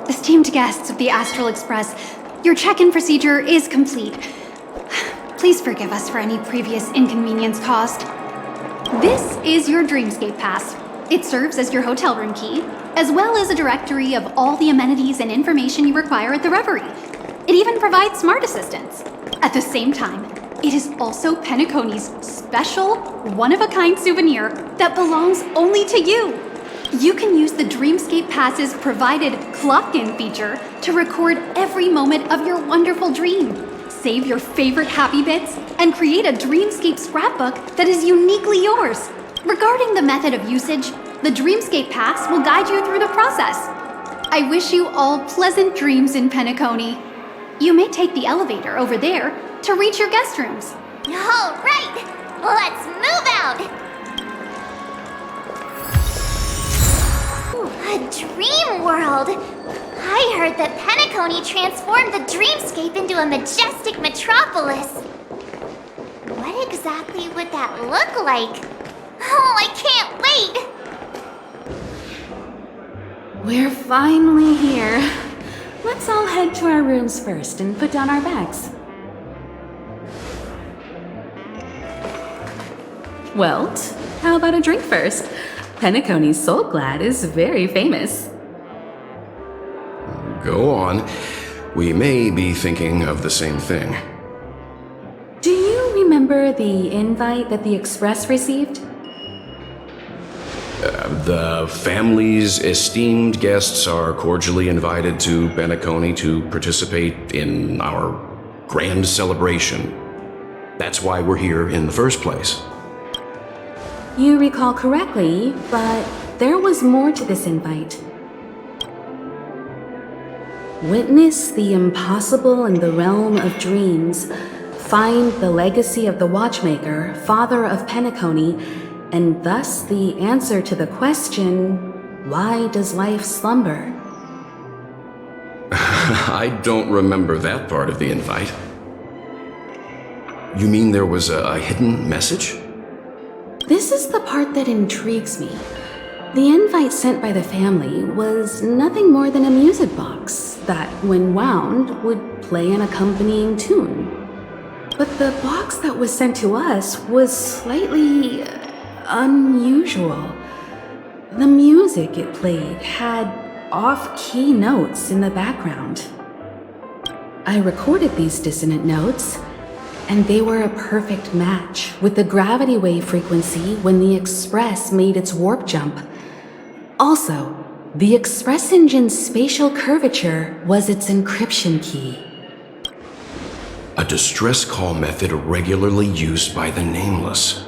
Esteemed guests of the Astral Express, your check-in procedure is complete. Please forgive us for any previous inconvenience caused. This is your Dreamscape Pass. It serves as your hotel room key, as well as a directory of all the amenities and information you require at the Reverie. It even provides smart assistants. At the same time, it is also Penacony's special, one-of-a-kind souvenir that belongs only to you. You can use the Dreamscape Pass's provided clock-in feature to record every moment of your wonderful dream. Save your favorite happy bits and create a Dreamscape scrapbook that is uniquely yours. Regarding the method of usage, the Dreamscape Pass will guide you through the process. I wish you all pleasant dreams in Penacony. You may take the elevator over there to reach your guest rooms. All right, let's move out! A dream world! I heard that Penacony transformed the dreamscape into a majestic metropolis. What exactly would that look like? Oh, I can't wait! We're finally here. Let's all head to our rooms first and put down our bags. Well, how about a drink first? Penacony's Soul Glad is very famous. Go on. We may be thinking of the same thing. Do you remember the invite that the Express received? The family's esteemed guests are cordially invited to Penacony to participate in our grand celebration. That's why we're here in the first place. You recall correctly, but there was more to this invite. Witness the impossible in the realm of dreams. Find the legacy of the Watchmaker, father of Penacony, and thus the answer to the question, why does life slumber? I don't remember that part of the invite. You mean there was a hidden message? This is the part that intrigues me. The invite sent by the family was nothing more than a music box that, when wound, would play an accompanying tune. But the box that was sent to us was slightly unusual. The music it played had off-key notes in the background. I recorded these dissonant notes, and they were a perfect match with the gravity wave frequency when the Express made its warp jump. Also, the Express engine's spatial curvature was its encryption key. A distress call method regularly used by the Nameless.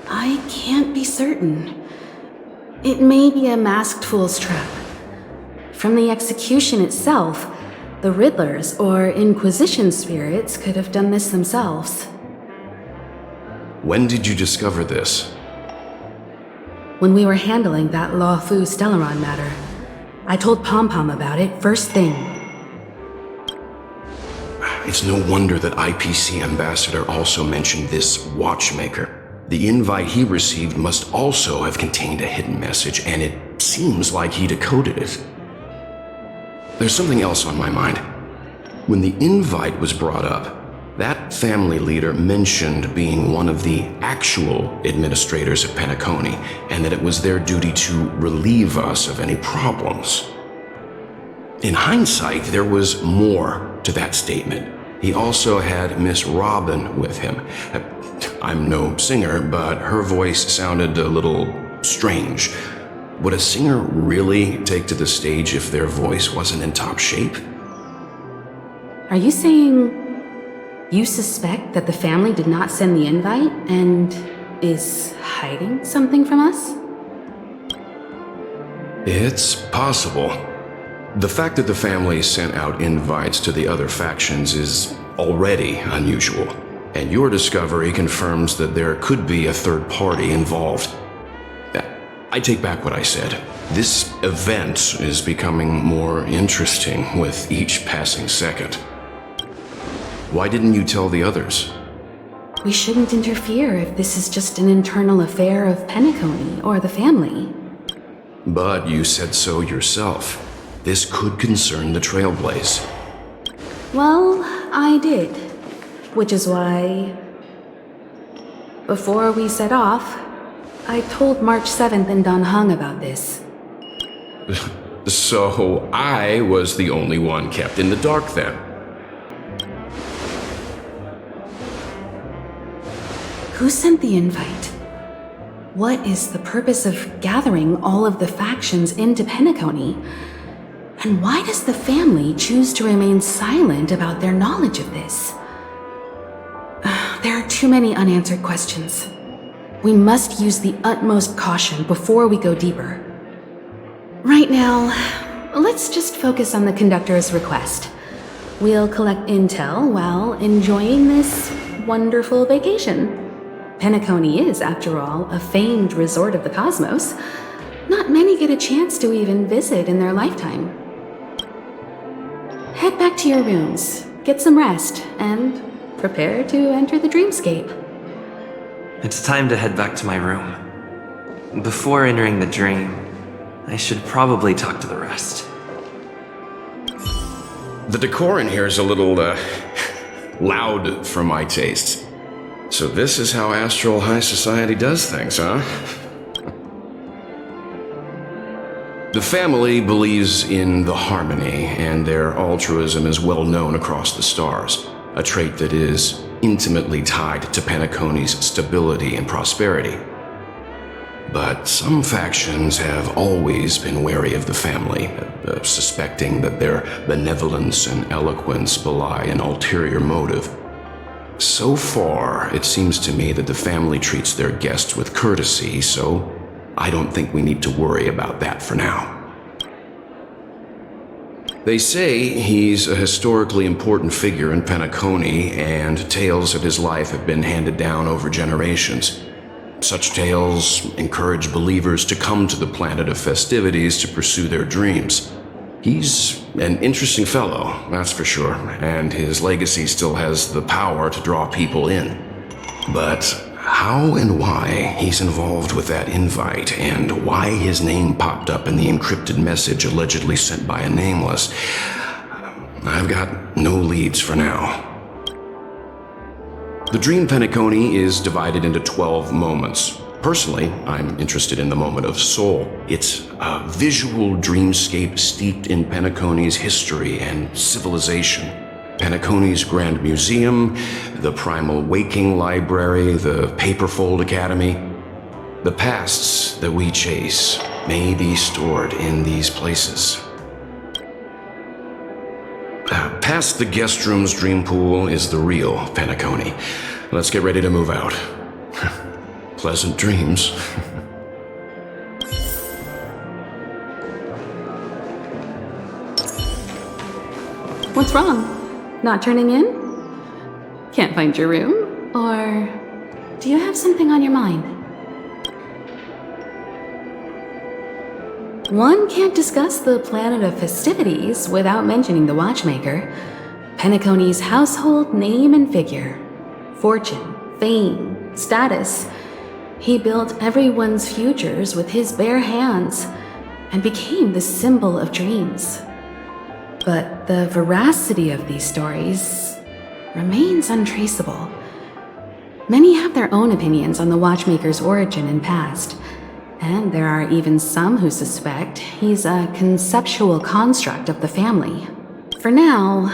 I can't be certain. It may be a masked fool's trap. From the execution itself, the Riddlers or Inquisition spirits could have done this themselves. When did you discover this? When we were handling that Law Fu Stellaron matter, I told Pom Pom about it first thing. It's no wonder that IPC Ambassador also mentioned this Watchmaker. The invite he received must also have contained a hidden message, and it seems like he decoded it. There's something else on my mind. When the invite was brought up, that family leader mentioned being one of the actual administrators of Penacony, and that it was their duty to relieve us of any problems. In hindsight, there was more to that statement. He also had Miss Robin with him. I'm no singer, but her voice sounded a little strange. Would a singer really take to the stage if their voice wasn't in top shape? Are you saying you suspect that the family did not send the invite and is hiding something from us? It's possible. The fact that the family sent out invites to the other factions is already unusual, and your discovery confirms that there could be a third party involved. I take back what I said. This event is becoming more interesting with each passing second. Why didn't you tell the others? We shouldn't interfere if this is just an internal affair of Penacony or the family. But you said so yourself. This could concern the Trailblaze. Well, I did. Which is why, before we set off, I told March 7th and Don Hung about this. So I was the only one kept in the dark then. Who sent the invite? What is the purpose of gathering all of the factions into Penacony? And why does the family choose to remain silent about their knowledge of this? There are too many unanswered questions. We must use the utmost caution before we go deeper. Right now, let's just focus on the conductor's request. We'll collect intel while enjoying this wonderful vacation. Penacony is, after all, a famed resort of the cosmos. Not many get a chance to even visit in their lifetime. Head back to your rooms, get some rest, and prepare to enter the dreamscape. It's time to head back to my room. Before entering the dream, I should probably talk to the rest. The decor in here is a little, loud for my tastes. So this is how Astral High Society does things, huh? The family believes in the harmony, and their altruism is well known across the stars, a trait that is intimately tied to Penacony's stability and prosperity. But some factions have always been wary of the family, suspecting that their benevolence and eloquence belie an ulterior motive. So far, it seems to me that the family treats their guests with courtesy, so I don't think we need to worry about that for now. They say he's a historically important figure in Penacony, and tales of his life have been handed down over generations. Such tales encourage believers to come to the planet of festivities to pursue their dreams. He's an interesting fellow, that's for sure, and his legacy still has the power to draw people in. But how and why he's involved with that invite, and why his name popped up in the encrypted message allegedly sent by a nameless, I've got no leads for now. The Dream Penacony is divided into 12 moments. Personally, I'm interested in the moment of Soul. It's a visual dreamscape steeped in Penacony's history and civilization. Penacony's Grand Museum, the Primal Waking Library, the Paperfold Academy. The pasts that we chase may be stored in these places. Past the guest room's dream pool is the real Penacony. Let's get ready to move out. Pleasant dreams. What's wrong? Not turning in? Can't find your room? Or do you have something on your mind? One can't discuss the planet of festivities without mentioning the watchmaker. Penacony's household name and figure. Fortune, fame, status. He built everyone's futures with his bare hands and became the symbol of dreams. But the veracity of these stories remains untraceable. Many have their own opinions on the watchmaker's origin and past, and there are even some who suspect he's a conceptual construct of the family. For now,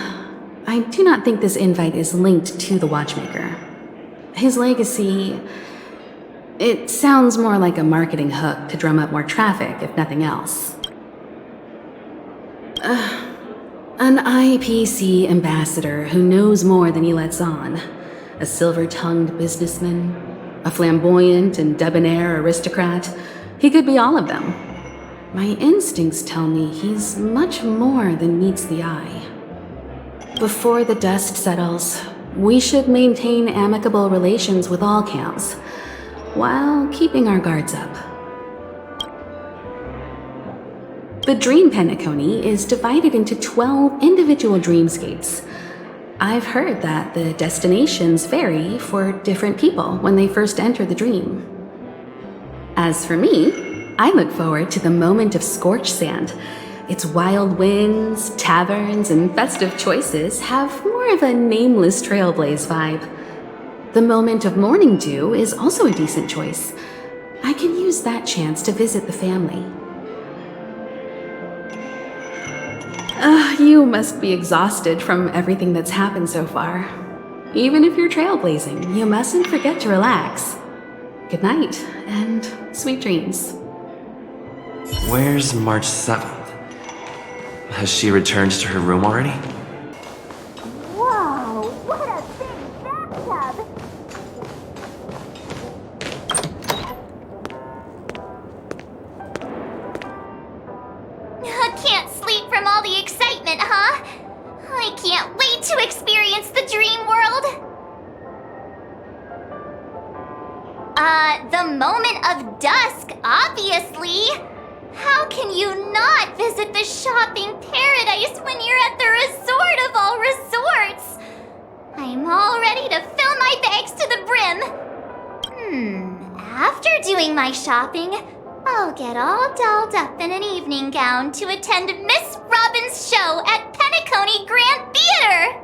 I do not think this invite is linked to the watchmaker. His legacy, it sounds more like a marketing hook to drum up more traffic, if nothing else. An IPC ambassador who knows more than he lets on. A silver-tongued businessman. A flamboyant and debonair aristocrat. He could be all of them. My instincts tell me he's much more than meets the eye. Before the dust settles, we should maintain amicable relations with all camps, while keeping our guards up. The Dream Penacony is divided into 12 individual dreamscapes. I've heard that the destinations vary for different people when they first enter the dream. As for me, I look forward to the moment of scorched sand, Its wild winds, taverns, and festive choices have more of a nameless trailblaze vibe. The Moment of Morning Dew is also a decent choice. I can use that chance to visit the family. You must be exhausted from everything that's happened so far. Even if you're trailblazing, you mustn't forget to relax. Good night, and sweet dreams. Where's March 7th? Has she returned to her room already? Whoa, what a big bathtub! I can't sleep from all the excitement, huh? I can't wait to experience the dream world! The moment of dusk, obviously! How can you not visit the shopping paradise when you're at the resort of all resorts? I'm all ready to fill my bags to the brim. After doing my shopping, I'll get all dolled up in an evening gown to attend Miss Robin's show at Penacony Grand Theater!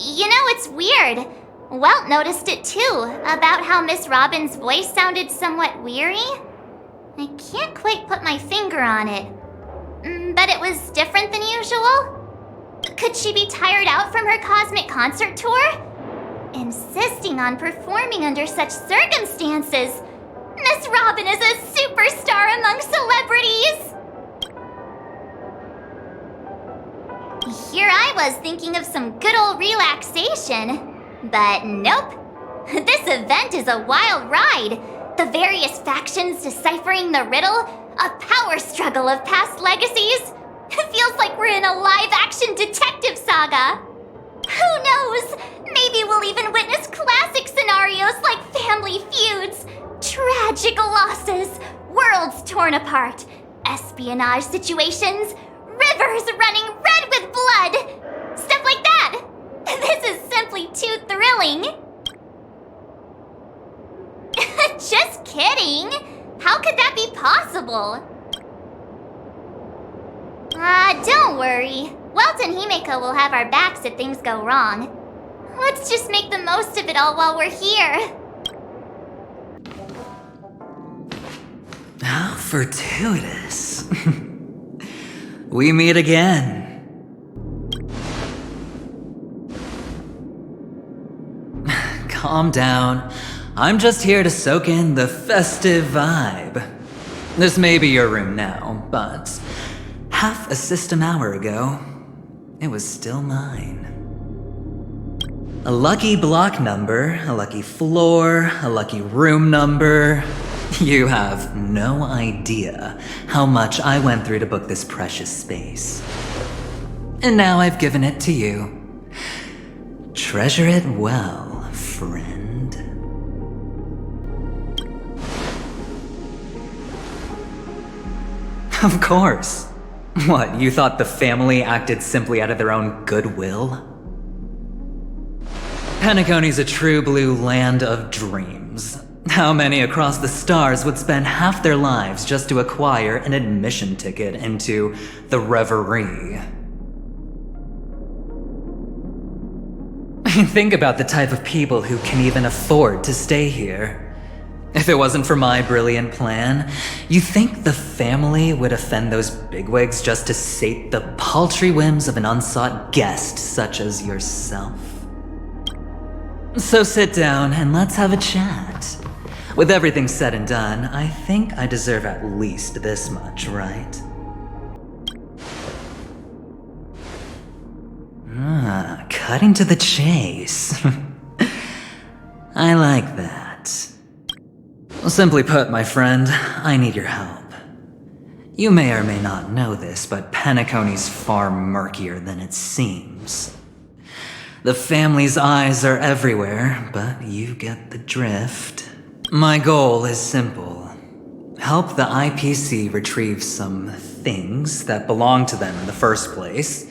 You know, it's weird. Welt noticed it too, about how Miss Robin's voice sounded somewhat weary. I can't quite put my finger on it, but it was different than usual. Could she be tired out from her cosmic concert tour? Insisting on performing under such circumstances. Miss Robin is a superstar among celebrities! Here I was thinking of some good old relaxation. But nope. This event is a wild ride. The various factions deciphering the riddle, a power struggle of past legacies. It feels like we're in a live-action detective saga. Who knows? Maybe we'll even witness classic scenarios like family feuds, tragic losses, worlds torn apart, espionage situations, rivers running red with blood, stuff like that. This is simply too thrilling. Just kidding. How could that be possible? Don't worry. Welt and Himeko will have our backs if things go wrong. Let's just make the most of it all while we're here. How fortuitous. We meet again. Calm down. I'm just here to soak in the festive vibe. This may be your room now, but half a system hour ago, it was still mine. A lucky block number, a lucky floor, a lucky room number. You have no idea how much I went through to book this precious space. And now I've given it to you. Treasure it well, friend. Of course. What, you thought the family acted simply out of their own goodwill? Penacony's a true blue land of dreams. How many across the stars would spend half their lives just to acquire an admission ticket into the reverie? Think about the type of people who can even afford to stay here. If it wasn't for my brilliant plan, you think the family would offend those bigwigs just to sate the paltry whims of an unsought guest such as yourself? So sit down and let's have a chat. With everything said and done, I think I deserve at least this much, right? Cutting to the chase. I like that. Simply put, my friend, I need your help. You may or may not know this, but Penacony's far murkier than it seems. The family's eyes are everywhere, but you get the drift. My goal is simple. Help the IPC retrieve some things that belong to them in the first place.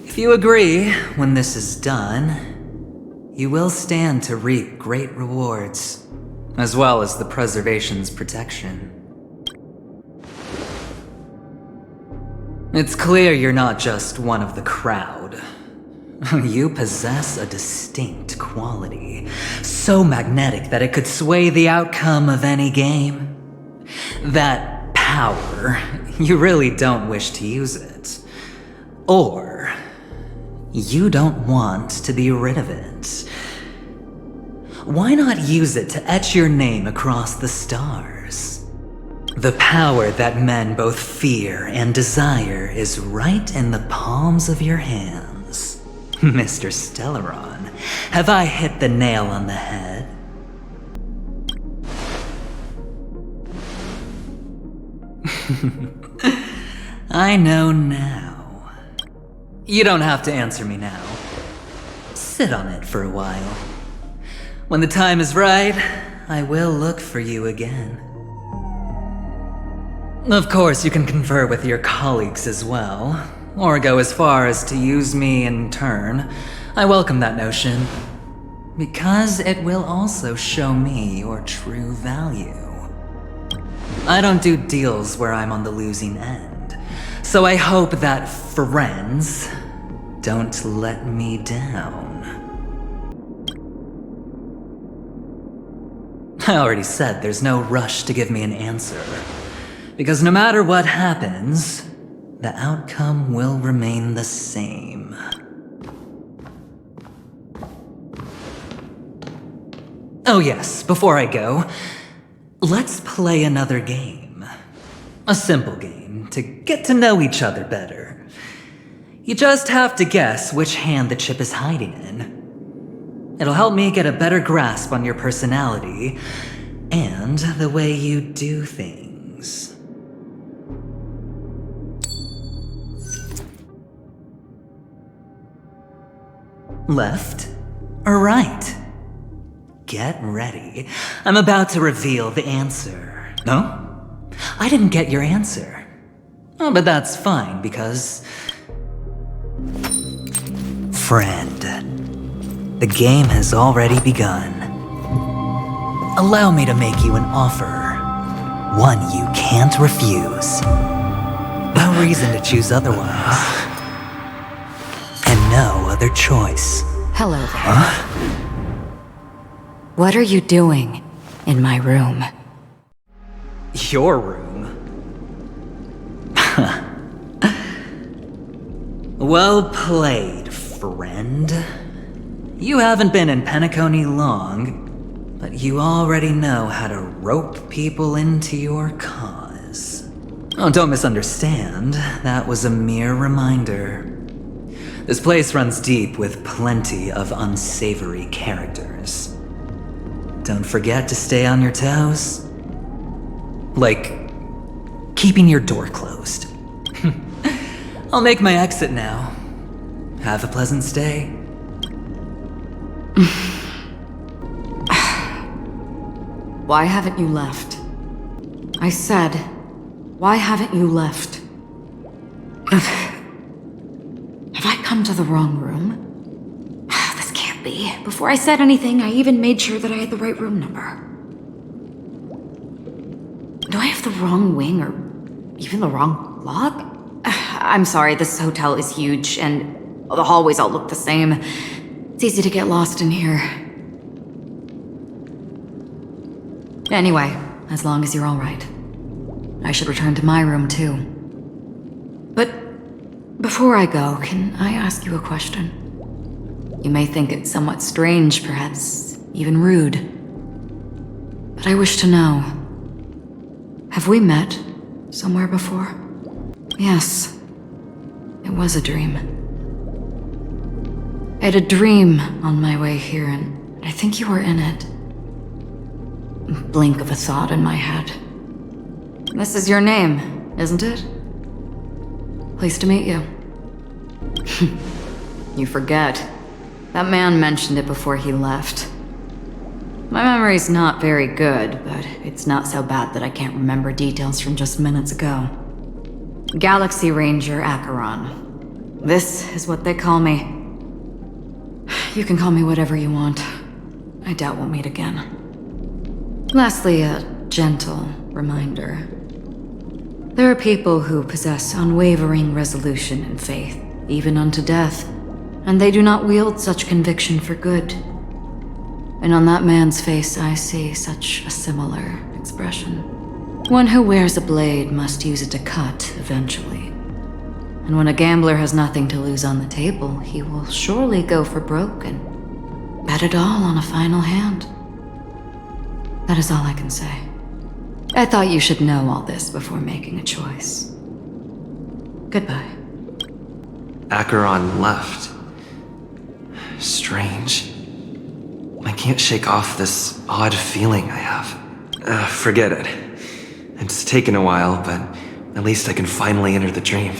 If you agree, when this is done, you will stand to reap great rewards, as well as the preservation's protection. It's clear you're not just one of the crowd. You possess a distinct quality, so magnetic that it could sway the outcome of any game. That power, you really don't wish to use it. Or, you don't want to be rid of it. Why not use it to etch your name across the stars? The power that men both fear and desire is right in the palms of your hands. Mr. Stellaron, have I hit the nail on the head? I know now. You don't have to answer me now. Sit on it for a while. When the time is right, I will look for you again. Of course, you can confer with your colleagues as well, or go as far as to use me in turn. I welcome that notion, because it will also show me your true value. I don't do deals where I'm on the losing end, so I hope that friends don't let me down. I already said there's no rush to give me an answer, because no matter what happens, the outcome will remain the same. Oh yes, before I go, let's play another game. A simple game to get to know each other better. You just have to guess which hand the chip is hiding in. It'll help me get a better grasp on your personality and the way you do things. Left or right? Get ready. I'm about to reveal the answer. No? I didn't get your answer. Oh, but that's fine because... Friend, the game has already begun. Allow me to make you an offer. One you can't refuse. No reason to choose otherwise. And no other choice. Hello there. What are you doing in my room? Your room? Well played, friend. You haven't been in Penacony long, but you already know how to rope people into your cause. Oh, don't misunderstand. That was a mere reminder. This place runs deep with plenty of unsavory characters. Don't forget to stay on your toes. Like, keeping your door closed. I'll make my exit now. Have a pleasant stay. Why haven't you left? I said, why haven't you left? Have I come to the wrong room? This can't be. Before I said anything, I even made sure that I had the right room number. Do I have the wrong wing or even the wrong lock? I'm sorry, this hotel is huge and the hallways all look the same. It's easy to get lost in here. Anyway, as long as you're all right. I should return to my room too. But before I go, can I ask you a question? You may think it somewhat strange, perhaps even rude. But I wish to know, have we met somewhere before? Yes, it was a dream. I had a dream on my way here, and I think you were in it. A blink of a thought in my head. This is your name, isn't it? Pleased to meet you. You forget. That man mentioned it before he left. My memory's not very good, but it's not so bad that I can't remember details from just minutes ago. Galaxy Ranger Acheron. This is what they call me. You can call me whatever you want. I doubt we'll meet again. Lastly, a gentle reminder. There are people who possess unwavering resolution and faith, even unto death, and they do not wield such conviction for good. And on that man's face I see such a similar expression. One who wears a blade must use it to cut eventually. And when a gambler has nothing to lose on the table, he will surely go for broke and bet it all on a final hand. That is all I can say. I thought you should know all this before making a choice. Goodbye. Acheron left. Strange. I can't shake off this odd feeling I have. Forget it. It's taken a while, but at least I can finally enter the dream.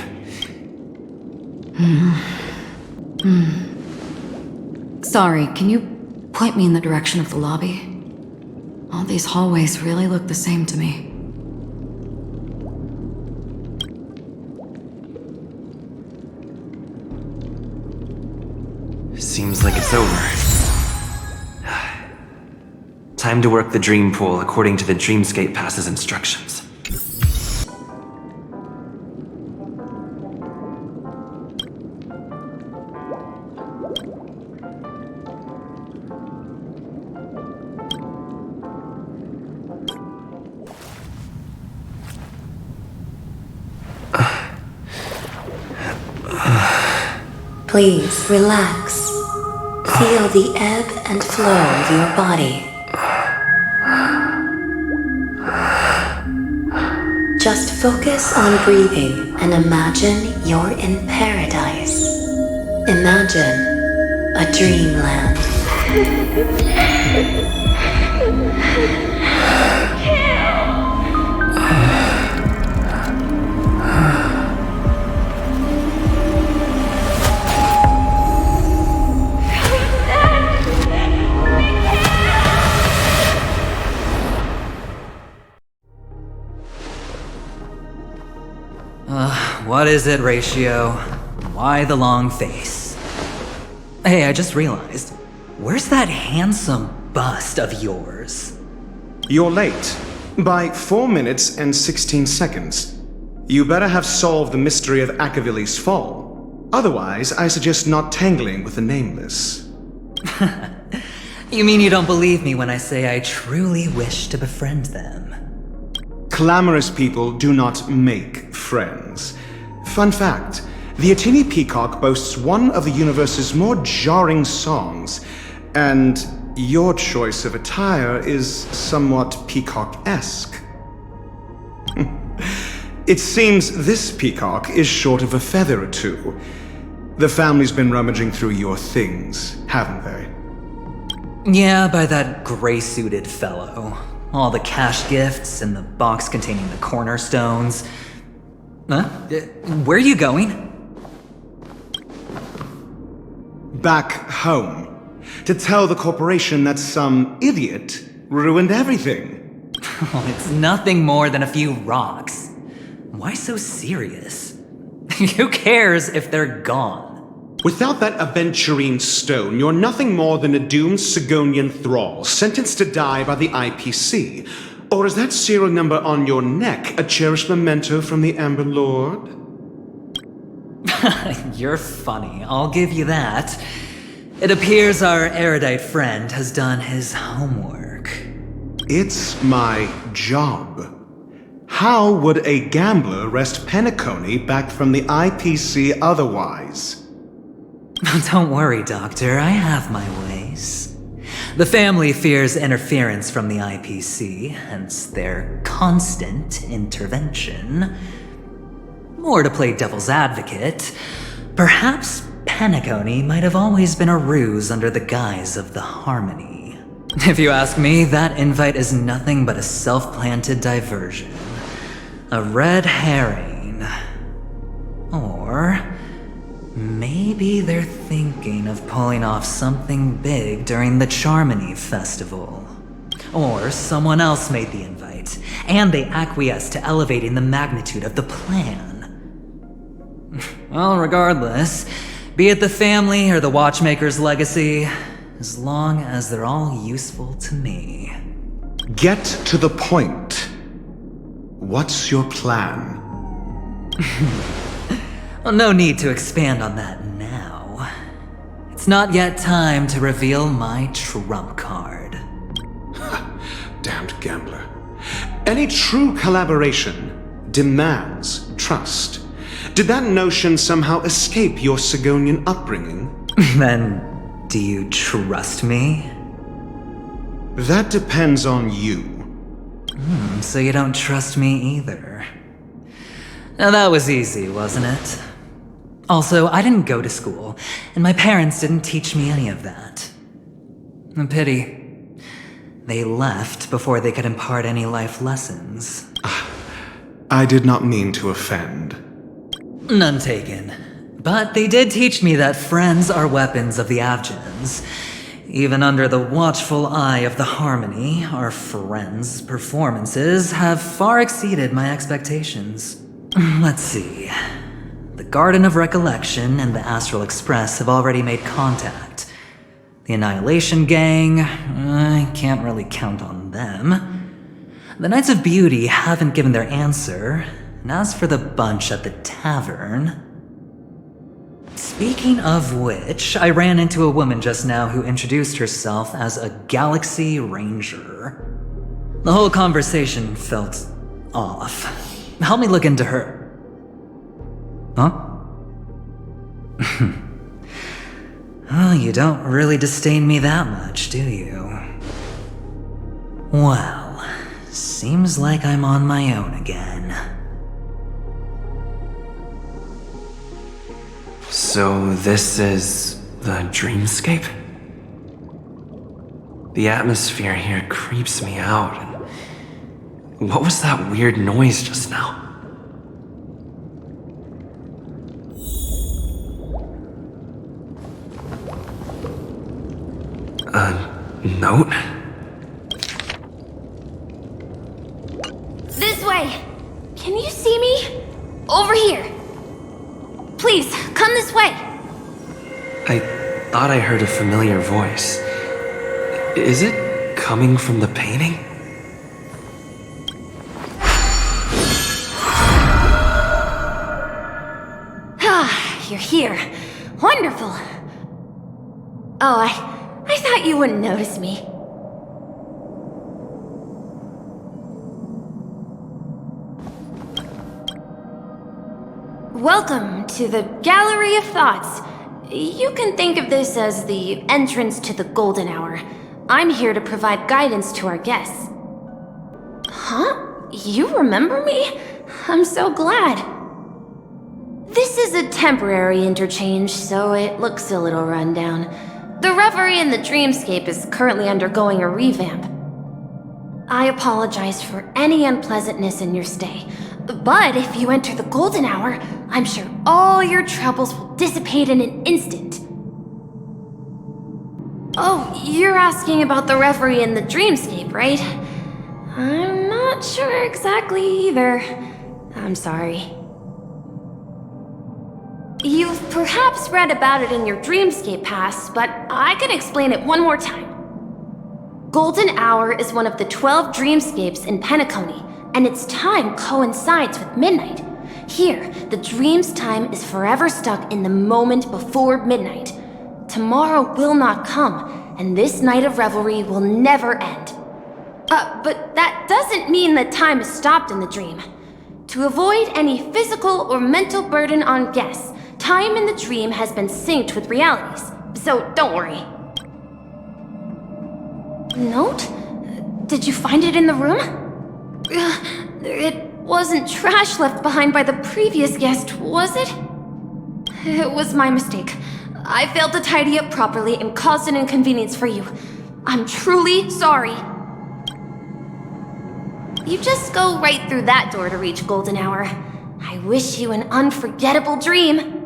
Sorry, can you point me in the direction of the lobby? All these hallways really look the same to me. Seems like it's over. Time to work the dream pool according to the Dreamscape Pass's instructions. Please relax. Feel the ebb and flow of your body. Just focus on breathing and imagine you're in paradise. Imagine a dreamland. What is it, Ratio? Why the long face? Hey, I just realized. Where's that handsome bust of yours? You're late. By 4 minutes and 16 seconds. You better have solved the mystery of Akavili's fall. Otherwise, I suggest not tangling with the nameless. You mean you don't believe me when I say I truly wish to befriend them? Clamorous people do not make friends. Fun fact, the Atini Peacock boasts one of the universe's more jarring songs, and your choice of attire is somewhat peacock-esque. It seems this peacock is short of a feather or two. The family's been rummaging through your things, haven't they? Yeah, by that gray-suited fellow. All the cash gifts and the box containing the cornerstones. Huh? Where are you going? Back home. To tell the corporation that some idiot ruined everything. Oh, it's nothing more than a few rocks. Why so serious? Who cares if they're gone? Without that aventurine stone, you're nothing more than a doomed Sigonian thrall, sentenced to die by the IPC. Or is that serial number on your neck a cherished memento from the Amber Lord? You're funny, I'll give you that. It appears our erudite friend has done his homework. It's my job. How would a gambler wrest Penacony back from the IPC otherwise? Don't worry, Doctor, I have my ways. The family fears interference from the IPC, hence their constant intervention. Or to play devil's advocate, perhaps Penacony might have always been a ruse under the guise of the Harmony. If you ask me, that invite is nothing but a self-planted diversion. A red herring. Or maybe they're thinking of pulling off something big during the Charmony Festival. Or someone else made the invite, and they acquiesced to elevating the magnitude of the plan. Well, regardless, be it the family or the Watchmaker's legacy, as long as they're all useful to me. Get to the point. What's your plan? Well, no need to expand on that now. It's not yet time to reveal my trump card. Damned gambler. Any true collaboration demands trust. Did that notion somehow escape your Sigonian upbringing? Then, do you trust me? That depends on you. So you don't trust me either. Now that was easy, wasn't it? Also, I didn't go to school, and my parents didn't teach me any of that. A pity. They left before they could impart any life lessons. I did not mean to offend. None taken. But they did teach me that friends are weapons of the Avgens. Even under the watchful eye of the Harmony, our friends' performances have far exceeded my expectations. Let's see. The Garden of Recollection and the Astral Express have already made contact. The Annihilation Gang, I can't really count on them. The Knights of Beauty haven't given their answer, and as for the bunch at the tavern... Speaking of which, I ran into a woman just now who introduced herself as a Galaxy Ranger. The whole conversation felt off. Help me look into her. Huh? Oh, you don't really disdain me that much, do you? Well, seems like I'm on my own again. So this is the dreamscape? The atmosphere here creeps me out. And what was that weird noise just now? A note? This way! Can you see me? Over here! Please, come this way! I thought I heard a familiar voice. Is it coming from the painting? Ah, you're here. Wonderful. Oh, I thought you wouldn't notice me. Welcome to the Gallery of Thoughts. You can think of this as the entrance to the Golden Hour. I'm here to provide guidance to our guests. Huh? You remember me? I'm so glad. This is a temporary interchange, so it looks a little rundown. The Reverie in the Dreamscape is currently undergoing a revamp. I apologize for any unpleasantness in your stay, but if you enter the Golden Hour, I'm sure all your troubles will dissipate in an instant. Oh, you're asking about the Reverie in the Dreamscape, right? I'm not sure exactly either. I'm sorry. You've perhaps read about it in your Dreamscape Pass, but I can explain it one more time. Golden Hour is one of the 12 dreamscapes in Penacony, and its time coincides with midnight. Here, the dream's time is forever stuck in the moment before midnight. Tomorrow will not come, and this night of revelry will never end. But that doesn't mean that time is stopped in the dream. To avoid any physical or mental burden on guests, time in the dream has been synced with realities, so don't worry. Note? Did you find it in the room? It wasn't trash left behind by the previous guest, was it? It was my mistake. I failed to tidy up properly and caused an inconvenience for you. I'm truly sorry. You just go right through that door to reach Golden Hour. I wish you an unforgettable dream.